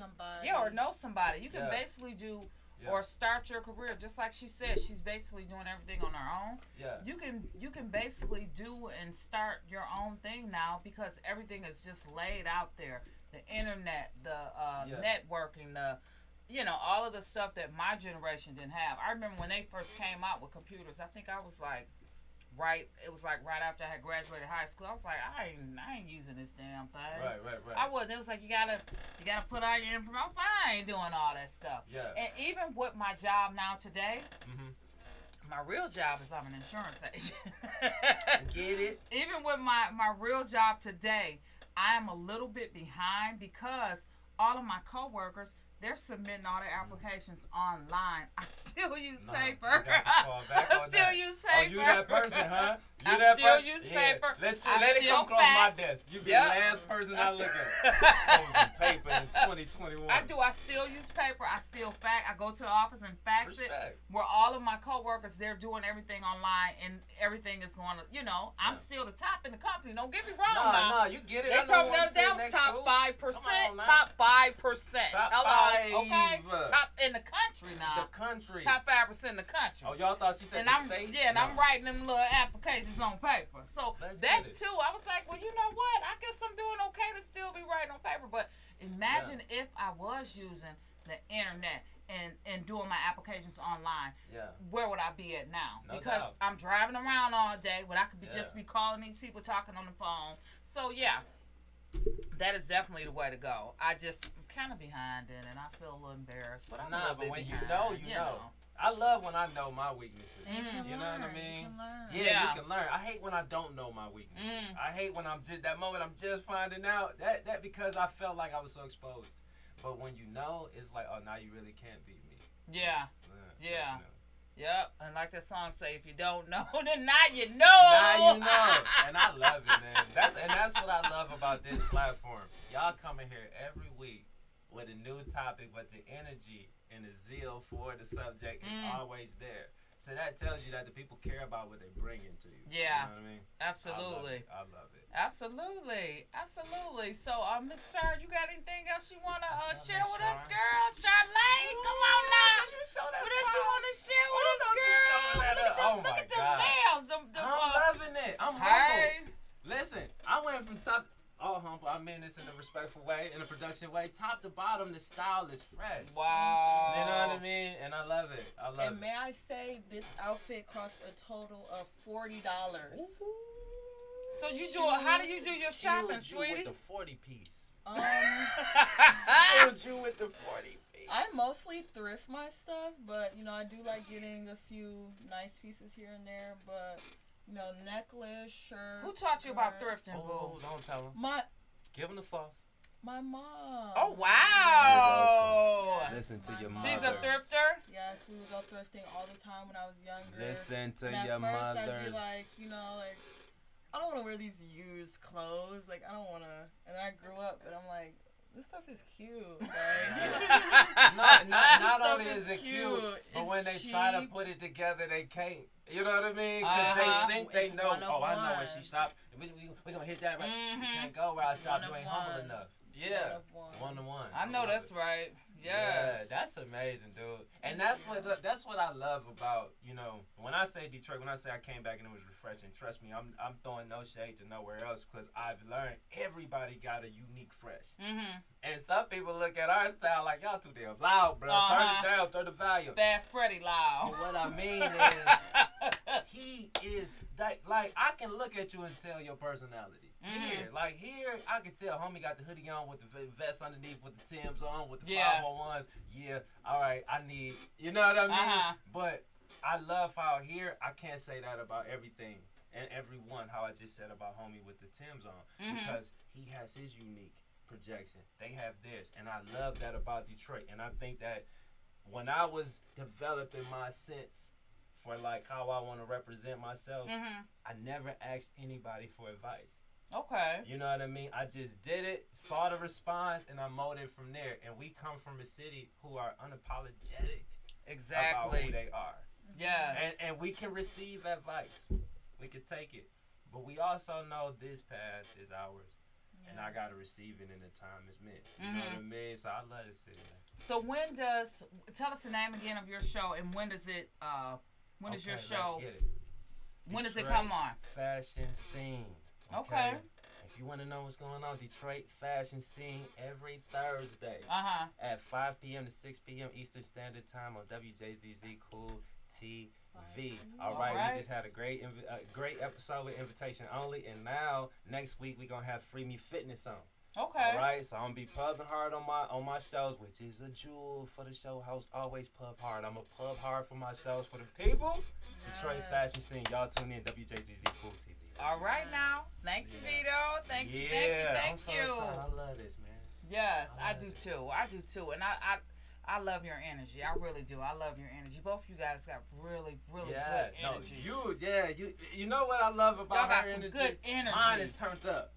or know somebody. You can basically do. Yeah. Or start your career, just like she said. She's basically doing everything on her own. Yeah. You can basically do and start your own thing now because everything is just laid out there. The internet, the networking, all of the stuff that my generation didn't have. I remember when they first came out with computers. I think I was like, right after I had graduated high school. I was like, I ain't using this damn thing. Right. I was. It was like you gotta put out your information. I was like, I ain't doing all that stuff. Yeah. And even with my job now today, my real job is I'm an insurance agent. Get it? Even with my real job today, I am a little bit behind because all of my coworkers, they're submitting all their applications online. I still use paper. I still use paper. Oh, you that person, huh? I still use paper. Let it come across my desk. You be the last person I look at. Closing paper in 2021. I do. I still use paper. I still fax. I go to the office and fax it. Where all of my coworkers, they're doing everything online and everything is going to, I'm still the top in the company. Don't get me wrong. No, you get it. They told me that was top 5%. Top 5%. Hello. Okay, top in the country now. The country. Top 5% in the country. Oh, y'all thought she said and the I'm, state? Yeah, and I'm writing them little applications on paper. So that too, I was like, well, you know what? I guess I'm doing okay to still be writing on paper. But imagine if I was using the internet and doing my applications online. Yeah. Where would I be at now? No because doubt. I'm driving around all day, but I could just be calling these people, talking on the phone. So yeah. That is definitely the way to go. I'm kind of behind in it, and I feel a little embarrassed. But I'm a little bit when behind, you know. I love when I know my weaknesses. You know what I mean? You can learn. Yeah, you can learn. I hate when I don't know my weaknesses. I hate when I'm just finding out. That because I felt like I was so exposed. But when you know, it's like, oh, now you really can't beat me. Yeah. Yep, and like that song say, if you don't know, then now you know. Now you know, and I love it, man. That's what I love about this platform. Y'all coming here every week with a new topic, but the energy and the zeal for the subject is always there. So that tells you that the people care about what they bring into you. Yeah, you know what I mean? Absolutely. I love it. Absolutely. So, Miss Char, you got anything else you want to share with us, girl? Charlene, come on now. What else you want to share with us, girl? Look at the nails. I'm loving it. I'm humbled. Listen, I went from top... All humble. I mean this in a respectful way, in a production way. Top to bottom, the style is fresh. Wow. You know what I mean? And I love it. And may I say, this outfit costs a total of $40. So how do you do your shopping, sweetie? With the 40 piece. Killed you with the 40 piece. I mostly thrift my stuff, but I do like getting a few nice pieces here and there, but. Necklace, shirt. Who taught you about thrifting, boo? Oh, don't tell him. Give him the sauce. My mom. Oh, wow. Yes, listen to your mom. She's a thrifter? Yes, we would go thrifting all the time when I was younger. Listen to and your mother. I'd be like, I don't want to wear these used clothes. Like, I don't want to. And then I grew up, and I'm like, this stuff is cute. Like, not only is it cute, but when they try to put it together, they can't. You know what I mean? Because they think they know. Oh, I know where she shopped. We're going to hit that right. You can't go where I shop. You ain't humble enough. Yeah. 1-to-1. I know that's right. Yes. Yeah, that's amazing, dude. And that's what I love about, when I say Detroit, when I say I came back and it was refreshing, trust me, I'm throwing no shade to nowhere else because I've learned everybody got a unique fresh. And some people look at our style like, y'all too damn loud, bro. Turn it down, turn the volume. Fast Freddy loud. But what I mean is, he is, like I can look at you and tell your personality. Here, like here, I can tell homie got the hoodie on with the vest underneath, with the Timbs on, with the Yeah. 501s. Yeah, all right, I need, you know what I mean? But I love how here, I can't say that about everything and everyone, how I just said about homie with the Timbs on, because he has his unique projection. They have theirs, and I love that about Detroit. And I think that when I was developing my sense for like how I want to represent myself, I never asked anybody for advice. Okay. You know what I mean? I just did it, saw the response, and I molded from there. And we come from a city who are unapologetic about who they are. Yes. And we can receive advice. We can take it. But we also know this path is ours. Yes. And I got to receive it in the time it's meant. You know what I mean? So I love this city. So tell us the name again of your show, and when does it, when is your show? Let's get it. When does it come on? Fashion Scene. Okay. If you want to know what's going on, Detroit Fashion Scene every Thursday at 5 p.m. to 6 p.m. Eastern Standard Time on WJZZ Cool TV. All right, we just had a great episode with invitation only, and now next week we're gonna have Free Me Fitness on. Okay. All right, so I'm gonna be pubbing hard on my shows, which is a jewel for the show host. Always pub hard. I'm gonna pub hard for my shows for the people. Yes. Detroit Fashion Scene. Y'all tune in WJZZ Cool TV. All right now. Thank you, Vito. Thank you. I'm so excited. I love this, man. Yes, I do too. And I love your energy. I really do. I love your energy. Both of you guys got really, really good energy. You know what I love about y'all got her some energy? Good energy. Mine is turned up.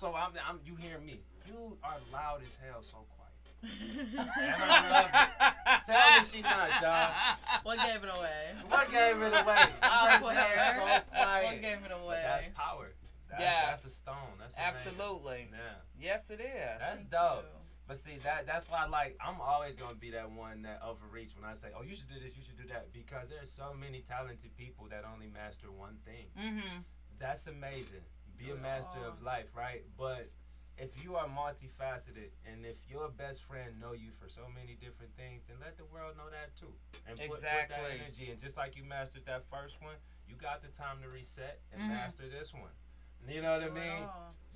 So you hear me. You are loud as hell, so quiet. And I love it. Tell me she not, y'all. What gave it away? What gave it away? Loud as hell, so quiet. What gave it away? But that's power. That's a stone. That's a absolutely. Yeah. Yes, it is. That's dope. But see, that's why I'm always going to be that one that overreach when I say, oh, you should do this, you should do that. Because there's so many talented people that only master one thing. That's amazing. Be a master of life, right? But if you are multifaceted and if your best friend know you for so many different things, then let the world know that too. And put that energy. And just like you mastered that first one, you got the time to reset and master this one. You know what I mean?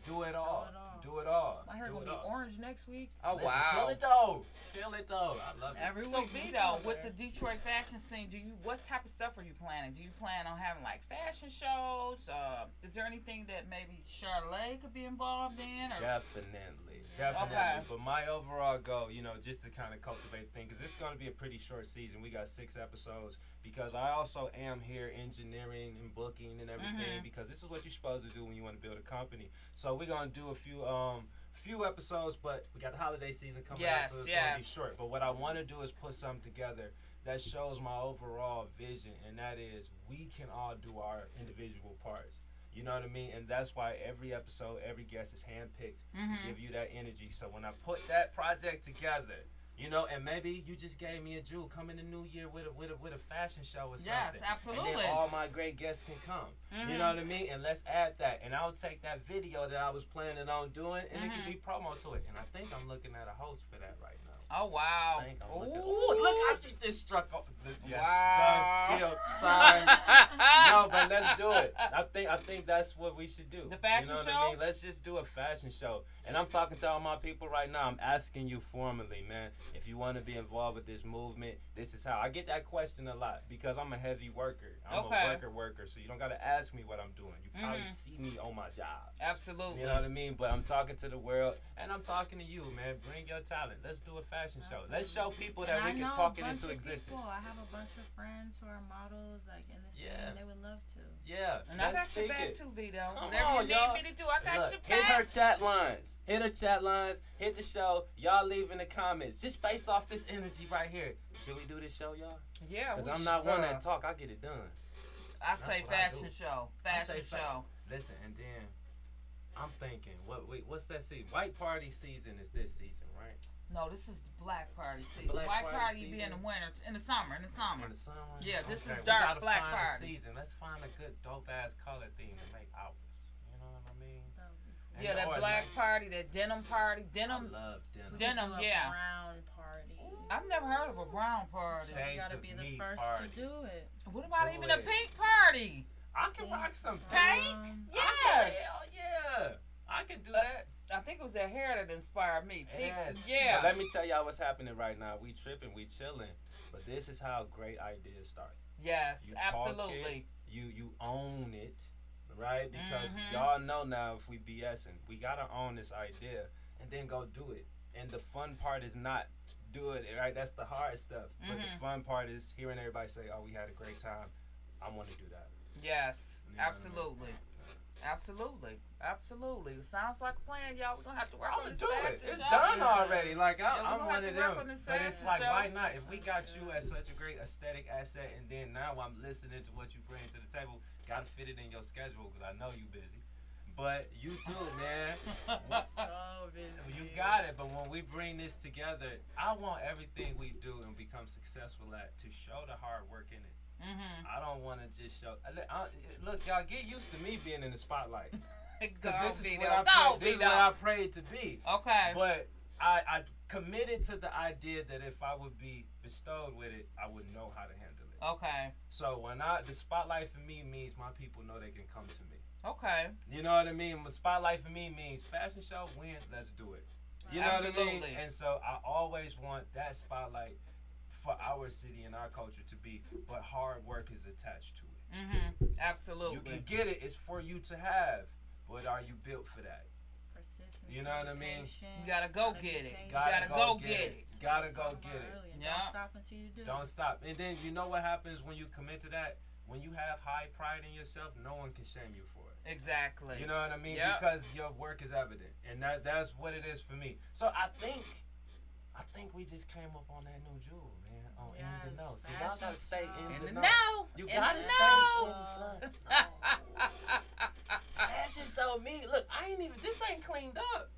Do it all. Do it all. My hair gonna be orange next week. Oh, listen, wow. Feel it though. Feel it though. I love it. So Vito, with the Detroit fashion scene, what type of stuff are you planning? Do you plan on having like fashion shows? Is there anything that maybe Charlotte could be involved in? Or? Definitely. Okay. But my overall goal, just to kind of cultivate things, because it's going to be a pretty short season. We got 6 episodes because I also am here engineering and booking and everything because this is what you're supposed to do when you want to build a company. So we're going to do a few episodes, but we got the holiday season coming up, so it's going to be short. But what I want to do is put something together that shows my overall vision, and that is we can all do our individual parts. You know what I mean? And that's why every episode, every guest is handpicked to give you that energy. So when I put that project together, and maybe you just gave me a jewel. Come in the new year with a fashion show or something. Yes, absolutely. And then all my great guests can come. You know what I mean? And let's add that. And I'll take that video that I was planning on doing, and it can be promo to it. And I think I'm looking at a host for that right now. Oh, wow. Ooh, look how she just struck off. Yes, wow. Done, deal, sign. No, but let's do it. I think that's what we should do. The fashion show? I mean? Let's just do a fashion show. And I'm talking to all my people right now. I'm asking you formally, man, if you want to be involved with this movement, this is how. I get that question a lot because I'm a heavy worker. I'm a worker, so you don't got to ask me what I'm doing. You probably see me on my job. Absolutely. You know what I mean? But I'm talking to the world, and I'm talking to you, man. Bring your talent. Let's do a fashion show. Let's show people that we can talk it into existence. I have a bunch of friends who are models like in the scene, and they would love to. Yeah. And I got your back too, Vito. Come Whatever on, you y'all. need me to do, I got your back. Hit her chat lines. Hit the show. Y'all leave in the comments. Just based off this energy right here. Should we do this show, y'all? Yeah. Because I'm not one that talk. I get it done. I say fashion show. Fashion show. Listen, and then I'm thinking, what's that season? White party season is this season, right? No, this is the black party season. White party be in the winter, in the summer. In the summer. Yeah, this is dark black party. Season. Let's find a good dope ass color theme to make ours. You know what I mean? Yeah, that black party, that denim party. Denim. I love denim. Denim, yeah. Brown party. I've never heard of a brown party. You gotta be the first to do it. What about even a pink party? I can rock some pink. Yes. Hell yeah. I can do that. I think it was that hair that inspired me. Yes. Yeah. But let me tell y'all what's happening right now. We tripping, we chilling. But this is how great ideas start. Yes, You absolutely. You own it, right? Because y'all know now if we BSing, we gotta own this idea and then go do it. And the fun part is not do it, right? That's the hard stuff. But the fun part is hearing everybody say, "Oh, we had a great time. I want to do that." Yes, You know what I mean? absolutely. Absolutely. Sounds like a plan, y'all. We're gonna have to work on I'm this. gonna do it. fashion It's show. done already. Like Yeah, we're I'm gonna one have of to work them. on this But it's fashion like, show. why not? If we got you as such a great aesthetic asset, and then now I'm listening to what you bring to the table, gotta fit it in your schedule because I know you busy. But you too, man. So busy. You got it. But when we bring this together, I want everything we do and become successful at to show the hard work in it. I don't want to just show. Look, y'all, get used to me being in the spotlight. Go, This is Vito. this is what I prayed to be. Okay. But I committed to the idea that if I would be bestowed with it, I would know how to handle it. Okay. So the spotlight for me means my people know they can come to me. Okay. You know what I mean? The spotlight for me means fashion show, win, let's do it. You know what I mean? Absolutely. And so I always want that spotlight for our city and our culture to be, but hard work is attached to it. Absolutely. You can get it, it's for you to have, but are you built for that? Persistence, You know what I mean? patience, You gotta go get it. dedication. Gotta go get it. Gotta go get it. Early, and Yeah. Don't stop until you do. Don't stop. And then you know what happens when you commit to that? When you have high pride in yourself, no one can shame you for it. Exactly. You know what I mean? Yep. Because your work is evident, and that's what it is for me. So I think we just came up on that new jewel, man. On In the Yes, Know. See, y'all gotta stay In in the the know. know. You In gotta the stay know. in the know. That's just so me. Look, this ain't cleaned up.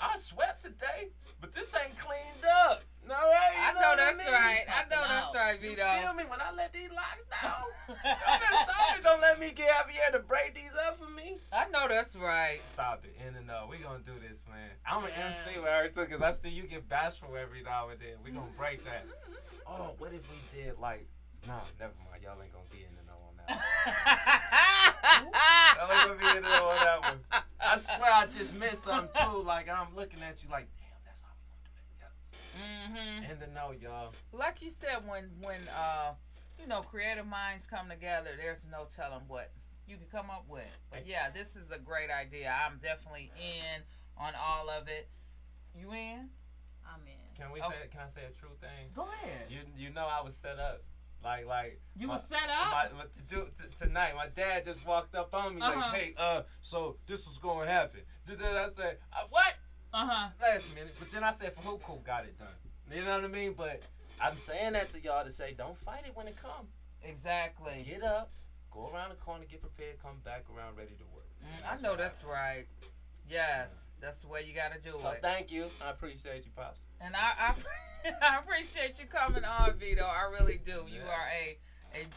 I swept today, but this ain't cleaned up. No, right? I know that's right. I know that's right, You Vito. feel me? When I let these locks down, stop it. Don't let me get Javier to break these up for me. I know that's right. Stop it. In the know. We gonna do this, man. I'm an MC with her too, because I see you get bashful every now and then. We gonna break that. Oh, what if we did like, nah, never mind. Y'all ain't gonna be in the know on that one. Y'all ain't gonna be in the know on that one. I swear I just missed something too. Like, I'm looking at you like, damn, that's how we gonna do that. Yep. In the know, y'all. Like you said, when creative minds come together, there's no telling what you can come up with. But yeah, this is a great idea. I'm definitely in on all of it. You in? I'm in. Can I say a true thing? Go ahead. You know I was set up. Like You was set up? Tonight. My dad just walked up on me like, hey, so this was gonna happen. Then I said, what? Last minute. But then I said, for who? Cool, got it done. You know what I mean? But I'm saying that to y'all to say, don't fight it when it comes. Exactly. Get up, go around the corner, get prepared, come back around ready to work. I know that's right. Yes, that's the way you gotta do So it. thank you. I appreciate you, Pops. And I appreciate you coming on, Vito. I really do. You Yeah. are a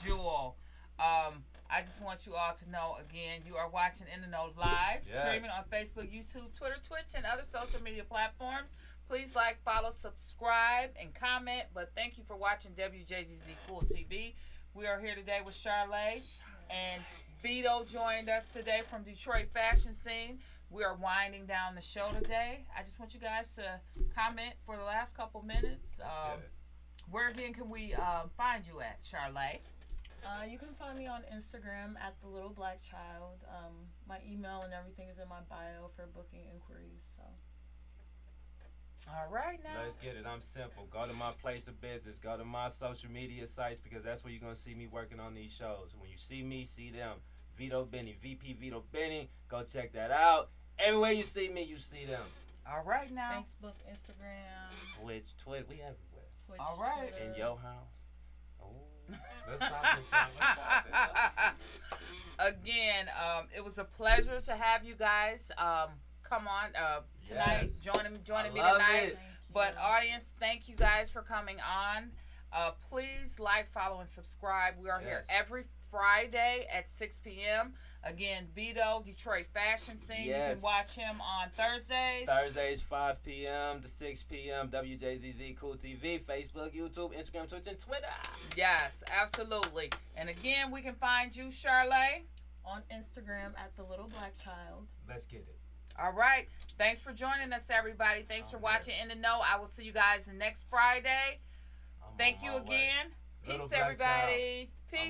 jewel. I just want you all to know, again, you are watching In the Know Live, streaming on Facebook, YouTube, Twitter, Twitch, and other social media platforms. Please like, follow, subscribe, and comment. But thank you for watching WJZZ Cool TV. We are here today with Charlay, and Vito joined us today from Detroit Fashion Scene. We are winding down the show today. I just want you guys to comment for the last couple minutes. Where again can we find you at, Charlay? You can find me on Instagram at The Little Black Child. My email and everything is in my bio for booking inquiries. So. All right now. Let's get it. I'm simple. Go to my place of business. Go to my social media sites because that's where you're going to see me working on these shows. When you see me, see them. Vito Benny, VP Vito Benny. Go check that out. Everywhere you see me, you see them. All right now. Facebook, Instagram, Twitch, Twitter. We everywhere. Twitch. All right. Twitter. In your house. Oh, let's stop this. Let's stop this. Again, it was a pleasure to have you guys come on tonight, Yes. joining me love tonight. it. But audience, thank you guys for coming on. Please like, follow, and subscribe. We are here Yes. every Friday at 6 p.m. Again, Vito, Detroit Fashion Scene. You Yes. can watch him on Thursdays. Thursdays, 5 p.m. to 6 p.m. WJZZ Cool TV, Facebook, YouTube, Instagram, Twitch, and Twitter. Yes, absolutely. And again, we can find you, Charlay. On Instagram at The Little Black Child. Let's get it. All right. Thanks for joining us, everybody. Thanks for watching In the Know. I will see you guys next Friday. Thank you again. Peace, everybody. Peace.